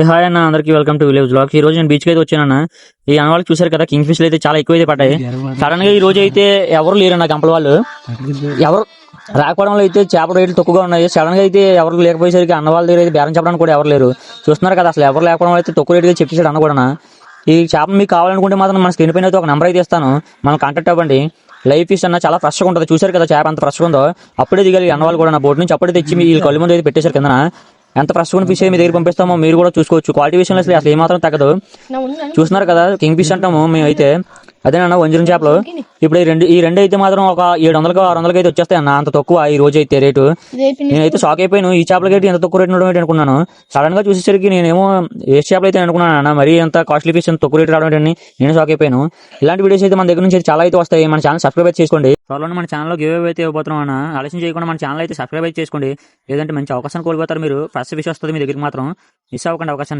Hi అన్న, అందరికి welcome to village vlogs. ఈ రోజు నేను బీచ్ కి అయితే వచ్చానన్న. ఈ అన్నవాళ్ళు చూసారు కదా, కింగ్ ఫిష్లు అయితే చాలా ఎక్కువ అయితే పడ్డాయి. సడన్ గా ఈ రోజు అయితే ఎవరు లేరన్న కంపల వాళ్ళు. ఎవరు రాకపోవడం వల్ల అయితే చేపల రేట్లు తక్కువగా ఉన్నాయి. సడన్ గా అయితే ఎవరు లేకపోయేసరికి అన్న వాళ్ళ దగ్గర అయితే బేరం చెప్పడానికి కూడా ఎవరు లేరు. చూస్తున్నారు కదా, అసలు ఎవరు లేకపోవడం వల్ల అయితే తక్కువ రేటుగా చెప్పేసాడు అన్న కూడా. ఈ చేప మీకు కావాలనుకుంటే మాత్రం మన స్క్రీన్ పైన అయితే ఒక నెంబర్ అయితే ఇస్తాను, మనం కాంటాక్ట్ అవ్వండి. లైవ్ ఫిష్ అన్న చాలా ఫ్రెష్గా ఉంటుంది. చూసారు కదా చేప అంత ఫ్రెష్గా ఉందో. అప్పుడే దిగాలి అన్న వాళ్ళు కూడా నా బోట్ నుంచి అప్పుడే తెచ్చి మీ కళ్ళు ముందు అయితే పెట్టేశారు కింద. ఎంత ఫ్రెష్ ఉన్న ఫిష్ మీ దగ్గర పంపిస్తామో మీరు కూడా చూసుకోవచ్చు. క్వాలిటీ విషయంలో అసలు ఏమాత్రం తగ్గదు. చూస్తున్నారు కదా, కింగ్ ఫిష్ అంటాము మేము అయితే. అదేనన్న వంజరం చేపలు. ఇప్పుడు ఈ రెండు అయితే మాత్రం ఒక 700 600 అయితే వచ్చేస్తాయి అన్న. అంత తక్కువ ఈ రోజు అయితే రేటు. నేనైతే షాక్ అయిపోయాను, ఈ చేపలకి అయితే ఎంత తక్కువ రేటు ఉండడం అనుకున్నాను. సడన్ గా చూసేసరికి నేనేమో ఏ చేపలు అయితే అనుకున్నాను అన్న, మరి ఎంత కాస్ట్లీ ఫిష్ ఎంత తక్కువ రేటు రావడం ఏంటని నేను షాక్ అయిపోయాను. ఇలాంటి వీడియోస్ అయితే మన దగ్గర నుంచి చాలా అయితే వస్తాయి. మన ఛానల్ సబ్స్క్రైబ్ అయితే చేసుకోండి. త్వరలో మన ఛానల్లో గివ్ అవే అయితే ఇవ్వబోతున్నాం అన్న. ఆలస్యం చేయకుండా మన ఛానల్ అయితే సబ్స్క్రైబ్ అయితే చేసుకోండి. లేదంటే మంచి అవకాశం కోల్పోతారు మీరు. ఫ్రెష్ ఫిష్ వస్తుంది మీ దగ్గరికి మాత్రం. మిస్ అవ్వకండి అవకాశాన్ని.